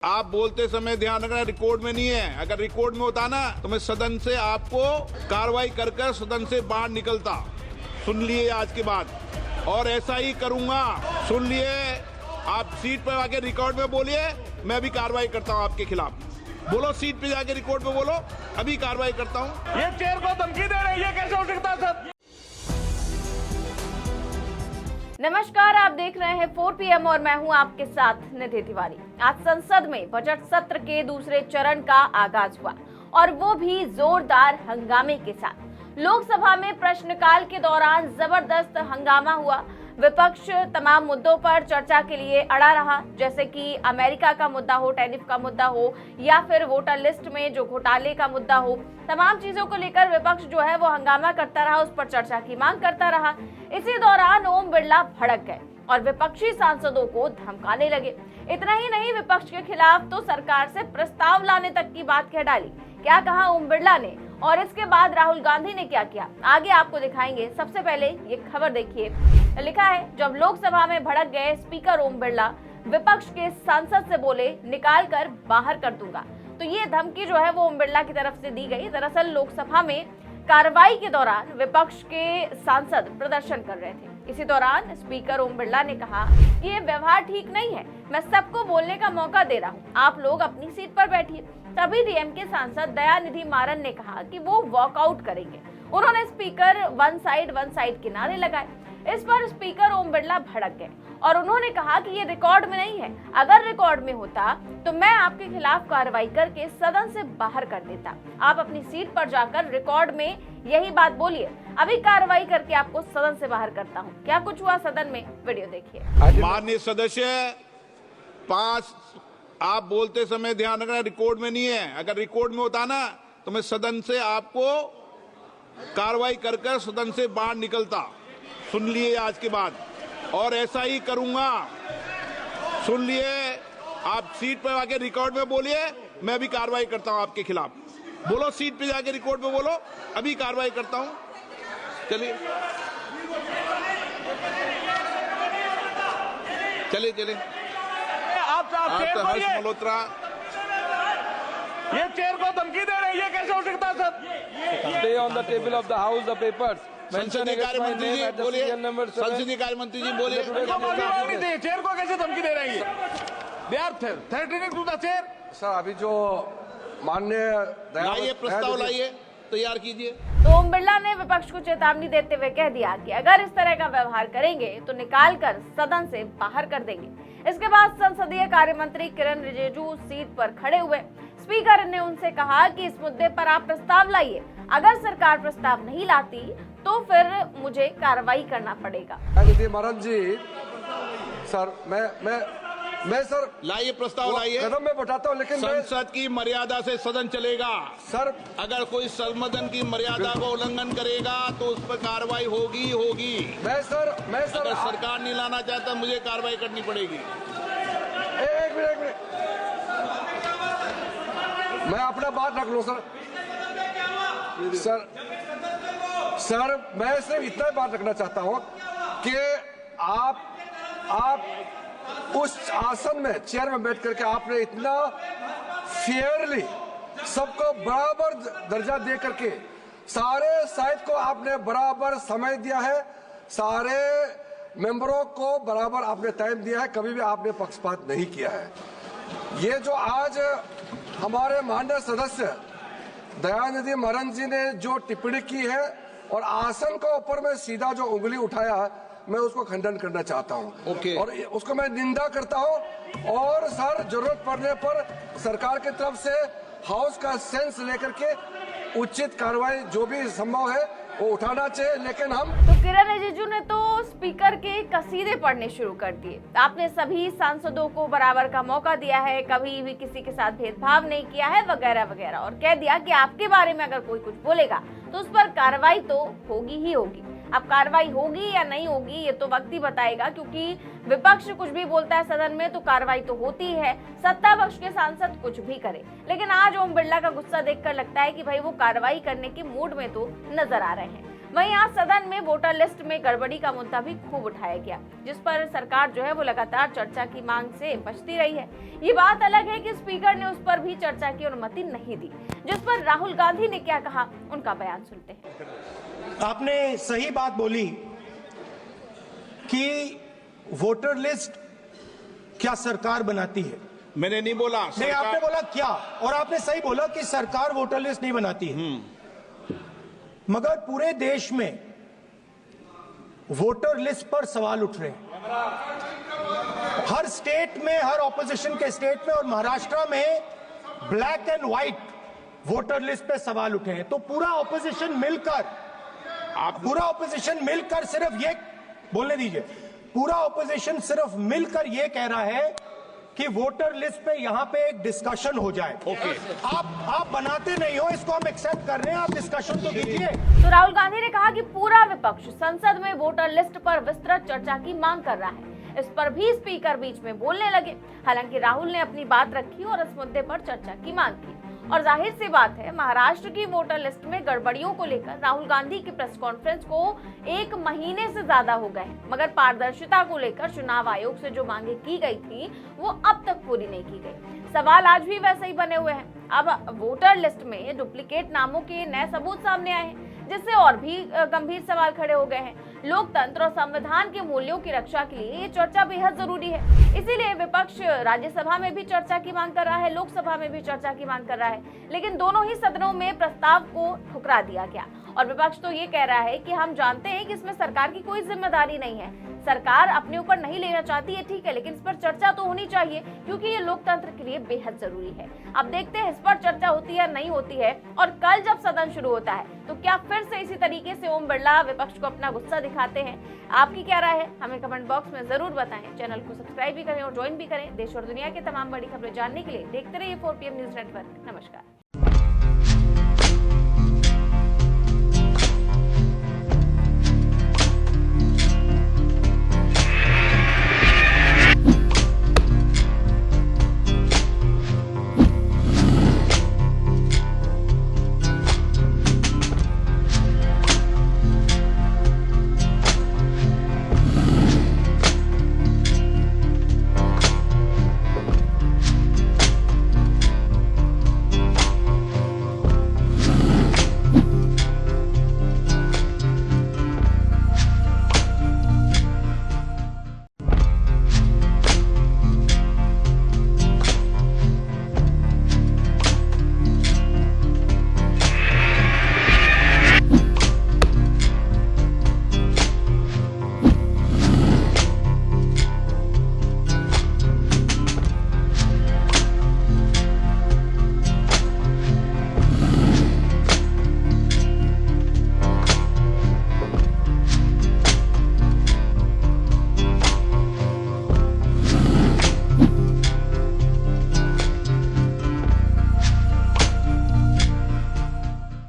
आप बोलते समय ध्यान रखना, रिकॉर्ड में नहीं है। अगर रिकॉर्ड में होता ना तो मैं सदन से आपको कार्रवाई कर सदन से बाहर निकलता। सुन लिए आज के बाद, और ऐसा ही करूंगा। सुन लिए, आप सीट पर आके रिकॉर्ड में बोलिए, मैं भी कार्रवाई करता हूं आपके खिलाफ। बोलो, सीट पे जाके रिकॉर्ड में बोलो, अभी कार्रवाई करता हूं। ये चेयर को धमकी दे रही है, कैसे हो सकता है सर? नमस्कार, आप देख रहे हैं 4 PM और मैं हूं आपके साथ निधि तिवारी। आज संसद में बजट सत्र के दूसरे चरण का आगाज हुआ और वो भी जोरदार हंगामे के साथ। लोकसभा में प्रश्नकाल के दौरान जबरदस्त हंगामा हुआ। विपक्ष तमाम मुद्दों पर चर्चा के लिए अड़ा रहा, जैसे कि अमेरिका का मुद्दा हो, टैरिफ का मुद्दा हो, या फिर वोटर लिस्ट में जो घोटाले का मुद्दा हो। तमाम चीजों को लेकर विपक्ष जो है वो हंगामा करता रहा, उस पर चर्चा की मांग करता रहा। इसी दौरान ओम बिरला भड़क गए और विपक्षी सांसदों को धमकाने लगे। इतना ही नहीं, विपक्ष के खिलाफ तो सरकार से प्रस्ताव लाने तक की बात कह डाली। क्या कहा ओम बिरला ने और इसके बाद राहुल गांधी ने क्या किया, आगे आपको दिखाएंगे। सबसे पहले ये खबर देखिए। लिखा है, जब लोकसभा में भड़क गए स्पीकर ओम बिरला, विपक्ष के सांसद से बोले निकाल कर बाहर कर दूंगा। तो ये धमकी जो है वो ओम बिरला की तरफ से दी गई। दरअसल लोकसभा में कार्रवाई के दौरान विपक्ष के सांसद प्रदर्शन कर रहे थे। इसी दौरान स्पीकर ओम बिरला ने कहा, ये व्यवहार ठीक नहीं है, मैं सबको बोलने का मौका दे रहा हूँ, आप लोग अपनी सीट पर बैठिए। तभी डीएमके सांसद दयानिधि मारन ने कहा कि वो वॉकआउट करेंगे। उन्होंने स्पीकर वन साइड के नारे लगाए। इस पर स्पीकर ओम बिरला भड़क गए और उन्होंने कहा कि ये रिकॉर्ड में नहीं है। अगर रिकॉर्ड में होता तो मैं आपके खिलाफ कार्रवाई करके सदन से बाहर कर देता। आप अपनी सीट पर जाकर रिकॉर्ड में यही बात बोलिए, अभी कार्रवाई करके आपको सदन से बाहर करता हूँ। क्या कुछ हुआ सदन में, वीडियो देखिए। माननीय सदस्य 5, आप बोलते समय ध्यान रखना, रिकॉर्ड में नहीं है। अगर रिकॉर्ड में होता ना तो मैं सदन से आपको कार्रवाई कर सदन से बाहर निकलता। सुन लिए आज के बाद, और ऐसा ही करूंगा। सुन लिए, आप सीट पर आके रिकॉर्ड में बोलिए, मैं भी कार्रवाई करता हूं आपके खिलाफ। बोलो, सीट पे जाके रिकॉर्ड में बोलो, अभी कार्रवाई करता हूं। चलिए चलिए चलिए। आप आप हर्ष मल्होत्रा, ये चेयर को धमकी दे रही है, कैसे हो सकता है sir? Stay on the table of the House the papers. संसदीय कार्य मंत्री जी बोलिए। संसदीय कार्य मंत्री जी बोलिए। इनको बोलनी होनी थी, चेयर को कैसे धमकी दे रही है? They are threatening to the chair. Sir अभी जो माननीय लाइए प्रस्ताव, लाइए, तैयार कीजिए। तो ओम बिरला ने विपक्ष को चेतावनी देते हुए कह दिया कि अगर इस तरह का व्यवहार करेंगे तो निकाल कर सदन से बाहर कर देंगे। इसके बाद संसदीय कार्य मंत्री किरण रिजिजू सीट पर खड़े हुए। स्पीकर ने उनसे कहा कि इस मुद्दे पर आप प्रस्ताव लाइए, अगर सरकार प्रस्ताव नहीं लाती तो फिर मुझे कार्रवाई करना पड़ेगा। दयानिधि मारन जी, सर मैं सर लाइए प्रस्ताव, लाइए। कदम में बैठाता हूँ, लेकिन संसद की मर्यादा से सदन चलेगा। सर अगर कोई सदन की मर्यादा का उल्लंघन करेगा तो उस पर कार्रवाई होगी। मैं सर अगर सरकार नहीं लाना चाहता, मुझे कार्रवाई करनी पड़ेगी। एक मिनट मैं अपना बात रख लूं सर मैं सिर्फ इतना बात रखना चाहता हूं कि आप उस आसन में, चेयर में बैठ करके आपने इतना फेयरली सबको बराबर दर्जा दे करके सारे साइड को आपने बराबर समय दिया है, सारे मेंबरों को बराबर आपने टाइम दिया है, कभी भी आपने पक्षपात नहीं किया है। ये जो आज हमारे माननीय सदस्य दयानिधि मारन जी ने जो टिप्पणी की है और आसन के ऊपर में सीधा जो उंगली उठाया, मैं उसको खंडन करना चाहता हूं। और उसको मैं निंदा करता हूं। और सर, जरूरत पड़ने पर सरकार की तरफ से हाउस का सेंस लेकर के उचित कार्रवाई जो भी संभव है वो उठाना चाहिए। लेकिन हम तो किरण रिजिजू ने तो स्पीकर के कसीदे पढ़ने शुरू कर दिए। आपने सभी सांसदों को बराबर का मौका दिया है, कभी भी किसी के साथ भेदभाव नहीं किया है, वगैरह वगैरह, और कह दिया कि आपके बारे में अगर कोई कुछ बोलेगा तो उस पर कार्रवाई तो होगी ही होगी। अब कार्रवाई होगी या नहीं होगी ये तो वक्त ही बताएगा, क्योंकि विपक्ष कुछ भी बोलता है सदन में तो कार्रवाई तो होती है, सत्ता पक्ष के सांसद कुछ भी करे। लेकिन आज ओम बिरला का गुस्सा देखकर लगता है कि भाई वो कार्रवाई करने के मूड में तो नजर आ रहे हैं। वहीं आज सदन में वोटर लिस्ट में गड़बड़ी का मुद्दा भी खूब उठाया गया, जिस पर सरकार जो है वो लगातार चर्चा की मांग से बचती रही है। ये बात अलग है कि स्पीकर ने उस पर भी चर्चा की अनुमति नहीं दी, जिस पर राहुल गांधी ने क्या कहा, उनका बयान सुनते हैं। आपने सही बात बोली कि वोटर लिस्ट क्या सरकार बनाती है। मैंने नहीं बोला नहीं, आपने बोला क्या, और आपने सही बोला कि सरकार वोटर लिस्ट नहीं बनाती है। मगर पूरे देश में वोटर लिस्ट पर सवाल उठ रहे हैं, हर स्टेट में, हर ऑपोजिशन के स्टेट में, और महाराष्ट्र में black and white voter list पे सवाल उठे हैं। तो पूरा ऑपोजिशन मिलकर सिर्फ ये बोलने दीजिए, पूरा ऑपोजिशन सिर्फ मिलकर ये कह रहा है कि वोटर लिस्ट पे यहां पे एक डिस्कशन हो जाए। आप बनाते नहीं हो, इसको हम एक्सेप्ट कर रहे हैं, आप डिस्कशन तो कीजिए। तो राहुल गांधी ने कहा कि पूरा विपक्ष संसद में वोटर लिस्ट पर विस्तृत चर्चा की मांग कर रहा है। इस पर भी स्पीकर बीच में बोलने लगे। हालांकि राहुल ने अपनी बात रखी और इस मुद्दे पर चर्चा की मांग की। और जाहिर सी बात है, महाराष्ट्र की वोटर लिस्ट में गड़बड़ियों को लेकर राहुल गांधी की प्रेस कॉन्फ्रेंस को 1 महीने से ज्यादा हो गए, मगर पारदर्शिता को लेकर चुनाव आयोग से जो मांगे की गई थी वो अब तक पूरी नहीं की गई। सवाल आज भी वैसे ही बने हुए हैं। अब वोटर लिस्ट में डुप्लीकेट नामों के नए सबूत सामने आए हैं, जिससे और भी गंभीर सवाल खड़े हो गए हैं। लोकतंत्र और संविधान के मूल्यों की रक्षा के लिए ये चर्चा बेहद जरूरी है। इसीलिए विपक्ष राज्यसभा में भी चर्चा की मांग कर रहा है, लोकसभा में भी चर्चा की मांग कर रहा है, लेकिन दोनों ही सदनों में प्रस्ताव को ठुकरा दिया गया। और विपक्ष तो ये कह रहा है कि हम जानते हैं कि इसमें सरकार की कोई जिम्मेदारी नहीं है, सरकार अपने ऊपर नहीं लेना चाहती है, ठीक है, लेकिन इस पर चर्चा तो होनी चाहिए क्योंकि ये लोकतंत्र के लिए बेहद जरूरी है। अब देखते हैं इस पर चर्चा होती है नहीं होती है। और कल जब सदन शुरू होता है तो क्या फिर से इसी तरीके से ओम बिरला विपक्ष को अपना गुस्सा दिखाते हैं? आपकी क्या राय है, हमें कमेंट बॉक्स में जरूर बताएं। चैनल को सब्सक्राइब भी करें और ज्वाइन भी करें। देश और दुनिया की तमाम बड़ी खबरें जानने के लिए देखते रहिए 4PM न्यूज नेटवर्क। नमस्कार।